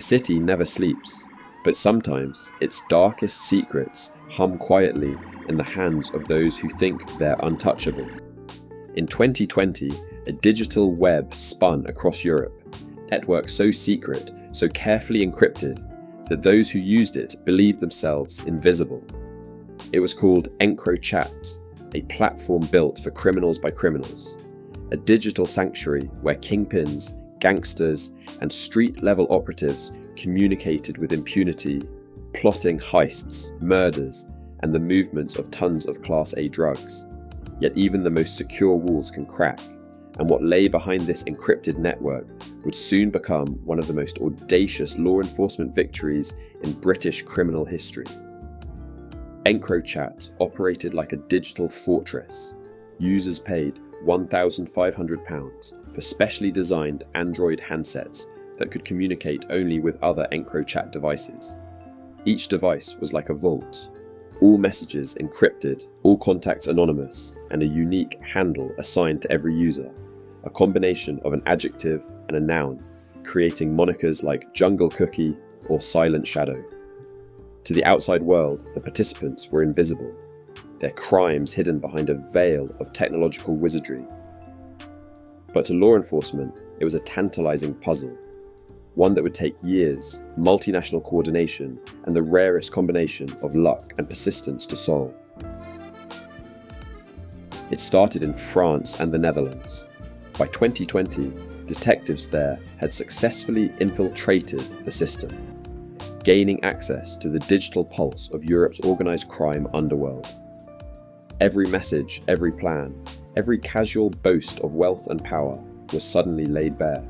The city never sleeps, but sometimes its darkest secrets hum quietly in the hands of those who think they're untouchable. In 2020, a digital web spun across Europe, networks so secret, so carefully encrypted, that those who used it believed themselves invisible. It was called EncroChat, a platform built for criminals by criminals, a digital sanctuary where kingpins, gangsters, and street-level operatives communicated with impunity, plotting heists, murders, and the movements of tons of Class A drugs. Yet even the most secure walls can crack, and what lay behind this encrypted network would soon become one of the most audacious law enforcement victories in British criminal history. EncroChat operated like a digital fortress. Users paid £1,500 for specially designed Android handsets that could communicate only with other EncroChat devices. Each device was like a vault, all messages encrypted, all contacts anonymous, and a unique handle assigned to every user, a combination of an adjective and a noun, creating monikers like Jungle Cookie or Silent Shadow. To the outside world, the participants were invisible, their crimes hidden behind a veil of technological wizardry. But to law enforcement, it was a tantalizing puzzle, one that would take years, multinational coordination, and the rarest combination of luck and persistence to solve. It started in France and the Netherlands. By 2020, detectives there had successfully infiltrated the system, gaining access to the digital pulse of Europe's organised crime underworld. Every message, every plan, every casual boast of wealth and power was suddenly laid bare.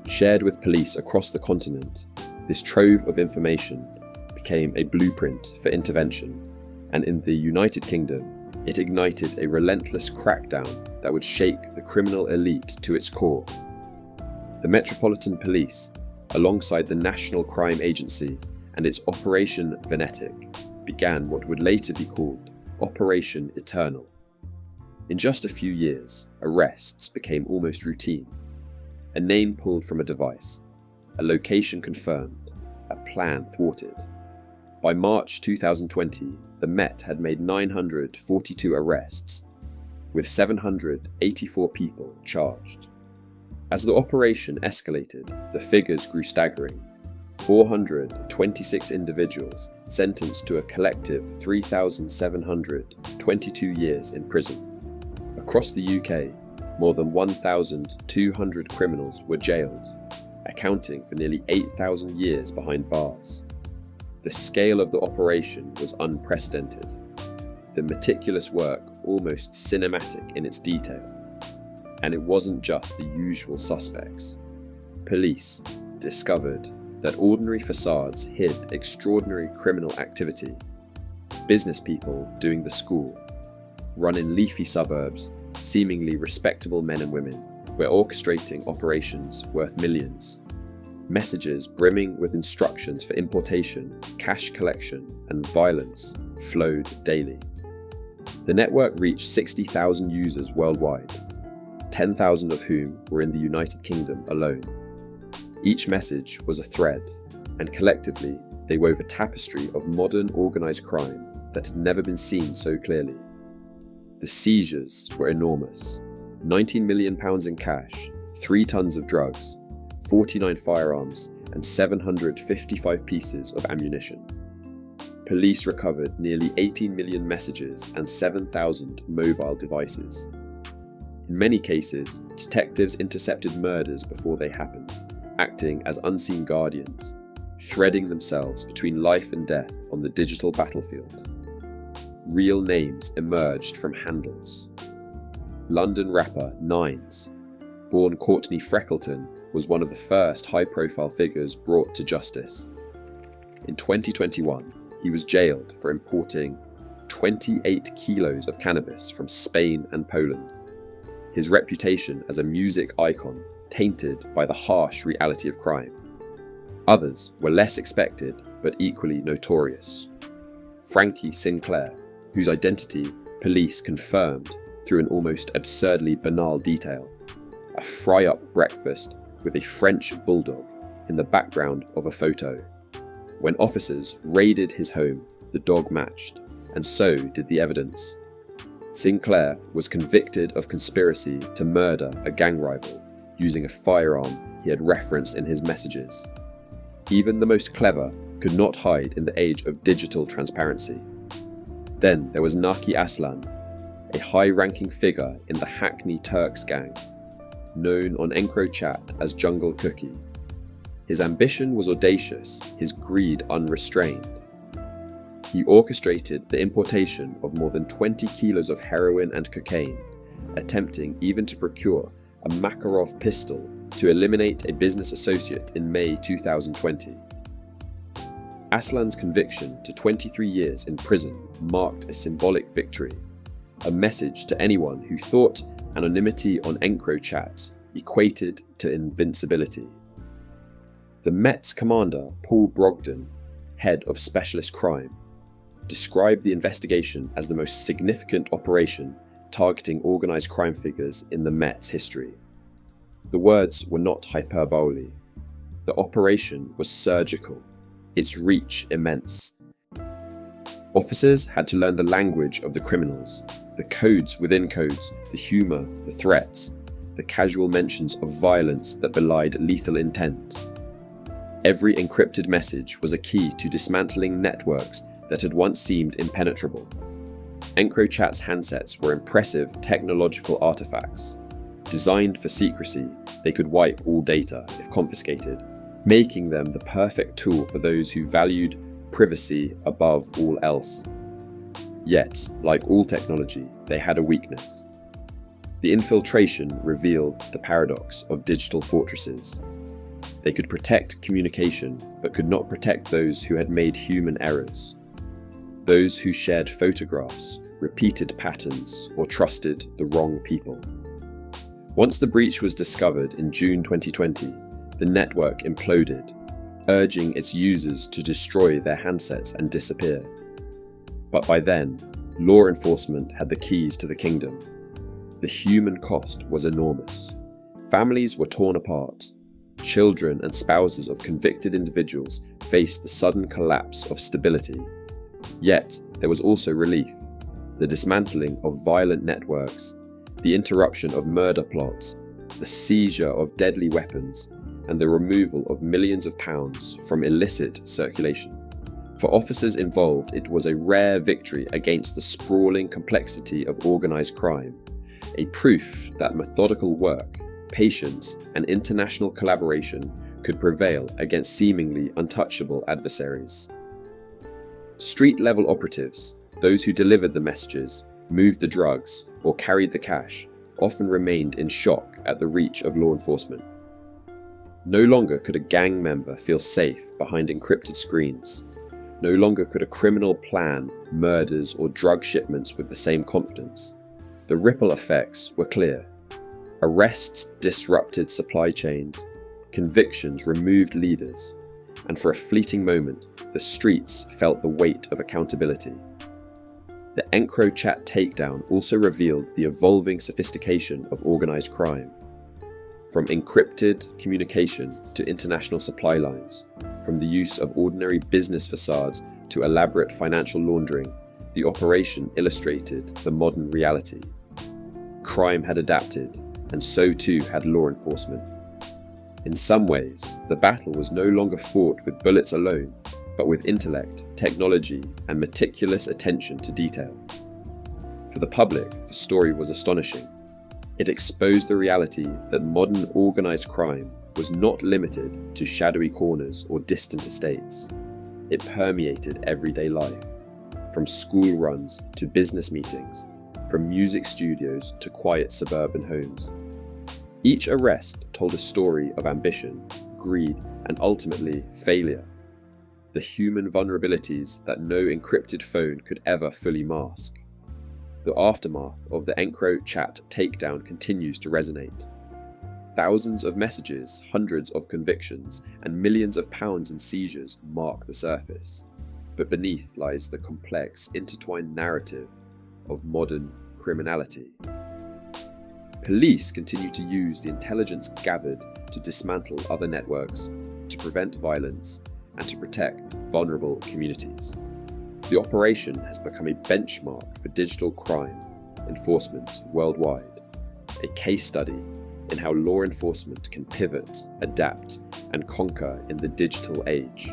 Shared with police across the continent, this trove of information became a blueprint for intervention, and in the United Kingdom, it ignited a relentless crackdown that would shake the criminal elite to its core. The Metropolitan Police, alongside the National Crime Agency and its Operation Venetic, began what would later be called Operation Eternal. In just a few years, arrests became almost routine. A name pulled from a device, a location confirmed, a plan thwarted. By March 2020, the Met had made 942 arrests, with 784 people charged. As the operation escalated, the figures grew staggering. 426 individuals sentenced to a collective 3,722 years in prison. Across the UK, more than 1,200 criminals were jailed, accounting for nearly 8,000 years behind bars. The scale of the operation was unprecedented, the meticulous work almost cinematic in its detail. And it wasn't just the usual suspects. Police discovered that ordinary facades hid extraordinary criminal activity. Business people doing the school, run in leafy suburbs, seemingly respectable men and women, were orchestrating operations worth millions. Messages brimming with instructions for importation, cash collection, and violence flowed daily. The network reached 60,000 users worldwide, 10,000 of whom were in the United Kingdom alone. Each message was a thread, and collectively they wove a tapestry of modern organised crime that had never been seen so clearly. The seizures were enormous: £19 million in cash, 3 tons of drugs, 49 firearms, and 755 pieces of ammunition. Police recovered nearly 18 million messages and 7,000 mobile devices. In many cases, detectives intercepted murders before they happened, acting as unseen guardians, threading themselves between life and death on the digital battlefield. Real names emerged from handles. London rapper Nines, born Courtney Freckleton, was one of the first high-profile figures brought to justice. In 2021, he was jailed for importing 28 kilos of cannabis from Spain and Poland. His reputation as a music icon tainted by the harsh reality of crime. Others were less expected but equally notorious. Frankie Sinclair, whose identity police confirmed through an almost absurdly banal detail: a fry-up breakfast with a French bulldog in the background of a photo. When officers raided his home, the dog matched, and so did the evidence. Sinclair was convicted of conspiracy to murder a gang rival using a firearm he had referenced in his messages. Even the most clever could not hide in the age of digital transparency. Then there was Naki Aslan, a high-ranking figure in the Hackney Turks gang, known on EncroChat as Jungle Cookie. His ambition was audacious, his greed unrestrained. He orchestrated the importation of more than 20 kilos of heroin and cocaine, attempting even to procure a Makarov pistol to eliminate a business associate in May 2020. Aslan's conviction to 23 years in prison marked a symbolic victory, a message to anyone who thought anonymity on EncroChat equated to invincibility. The Met's commander, Paul Brogden, head of specialist crime, described the investigation as the most significant operation targeting organised crime figures in the Met's history. The words were not hyperbole. The operation was surgical, its reach immense. Officers had to learn the language of the criminals, the codes within codes, the humour, the threats, the casual mentions of violence that belied lethal intent. Every encrypted message was a key to dismantling networks that had once seemed impenetrable. EncroChat's handsets were impressive technological artifacts. Designed for secrecy, they could wipe all data if confiscated, making them the perfect tool for those who valued privacy above all else. Yet, like all technology, they had a weakness. The infiltration revealed the paradox of digital fortresses. They could protect communication, but could not protect those who had made human errors. Those who shared photographs, repeated patterns, or trusted the wrong people. Once the breach was discovered in June 2020, the network imploded, urging its users to destroy their handsets and disappear. But by then, law enforcement had the keys to the kingdom. The human cost was enormous. Families were torn apart. Children and spouses of convicted individuals faced the sudden collapse of stability. Yet, there was also relief. The dismantling of violent networks, the interruption of murder plots, the seizure of deadly weapons, and the removal of millions of pounds from illicit circulation. For officers involved, it was a rare victory against the sprawling complexity of organised crime, a proof that methodical work, patience, and international collaboration could prevail against seemingly untouchable adversaries. Street-level operatives, those who delivered the messages, moved the drugs, or carried the cash, often remained in shock at the reach of law enforcement. No longer could a gang member feel safe behind encrypted screens. No longer could a criminal plan murders or drug shipments with the same confidence. The ripple effects were clear. Arrests disrupted supply chains, convictions removed leaders, and for a fleeting moment, the streets felt the weight of accountability. The EncroChat takedown also revealed the evolving sophistication of organised crime. From encrypted communication to international supply lines, from the use of ordinary business facades to elaborate financial laundering, the operation illustrated the modern reality. Crime had adapted, and so too had law enforcement. In some ways, the battle was no longer fought with bullets alone, but with intellect, technology, and meticulous attention to detail. For the public, the story was astonishing. It exposed the reality that modern organised crime was not limited to shadowy corners or distant estates. It permeated everyday life, from school runs to business meetings, from music studios to quiet suburban homes. Each arrest told a story of ambition, greed, and ultimately failure. The human vulnerabilities that no encrypted phone could ever fully mask. The aftermath of the EncroChat takedown continues to resonate. Thousands of messages, hundreds of convictions, and millions of pounds in seizures mark the surface, but beneath lies the complex, intertwined narrative of modern criminality. Police continue to use the intelligence gathered to dismantle other networks, to prevent violence and to protect vulnerable communities. The operation has become a benchmark for digital crime enforcement worldwide, a case study in how law enforcement can pivot, adapt, and conquer in the digital age.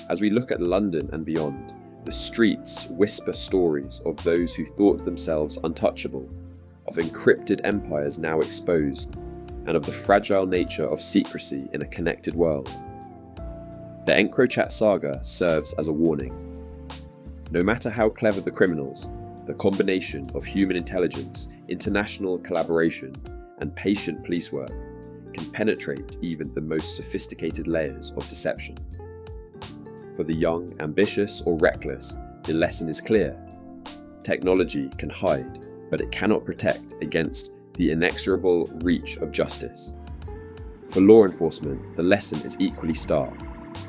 As we look at London and beyond, the streets whisper stories of those who thought themselves untouchable, of encrypted empires now exposed, and of the fragile nature of secrecy in a connected world. The EncroChat saga serves as a warning. No matter how clever the criminals, the combination of human intelligence, international collaboration, and patient police work can penetrate even the most sophisticated layers of deception. For the young, ambitious, or reckless, the lesson is clear. Technology can hide, but it cannot protect against the inexorable reach of justice. For law enforcement, the lesson is equally stark.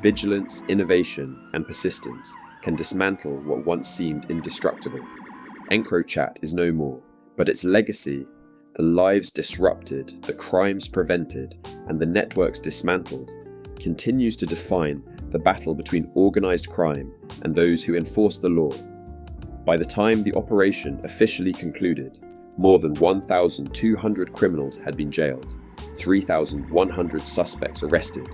Vigilance, innovation, and persistence can dismantle what once seemed indestructible. EncroChat is no more, but its legacy, the lives disrupted, the crimes prevented, and the networks dismantled, continues to define the battle between organised crime and those who enforce the law. By the time the operation officially concluded, more than 1,200 criminals had been jailed, 3,100 suspects arrested,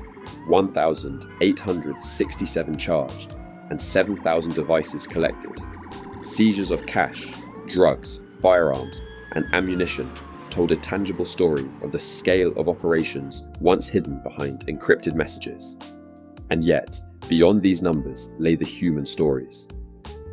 1,867 charged, and 7,000 devices collected. Seizures of cash, drugs, firearms, and ammunition told a tangible story of the scale of operations once hidden behind encrypted messages. And yet, beyond these numbers lay the human stories.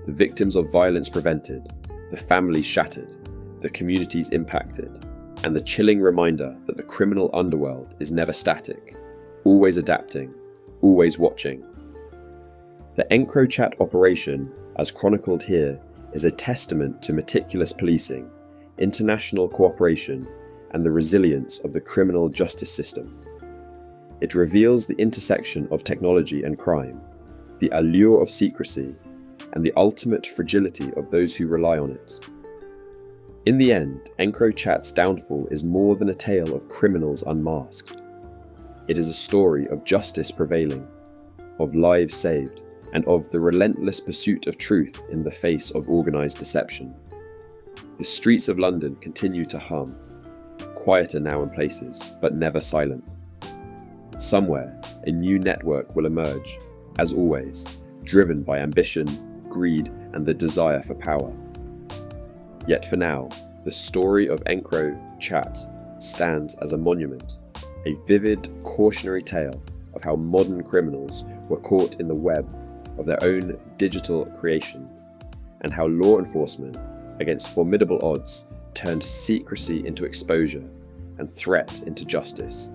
The victims of violence prevented, the families shattered, the communities impacted, and the chilling reminder that the criminal underworld is never static, always adapting, always watching. The EncroChat operation, as chronicled here, is a testament to meticulous policing, international cooperation, and the resilience of the criminal justice system. It reveals the intersection of technology and crime, the allure of secrecy, and the ultimate fragility of those who rely on it. In the end, EncroChat's downfall is more than a tale of criminals unmasked. It is a story of justice prevailing, of lives saved, and of the relentless pursuit of truth in the face of organised deception. The streets of London continue to hum, quieter now in places, but never silent. Somewhere, a new network will emerge, as always, driven by ambition, greed, and the desire for power. Yet for now, the story of EncroChat stands as a monument, a vivid, cautionary tale of how modern criminals were caught in the web of their own digital creation, and how law enforcement, against formidable odds, turned secrecy into exposure and threat into justice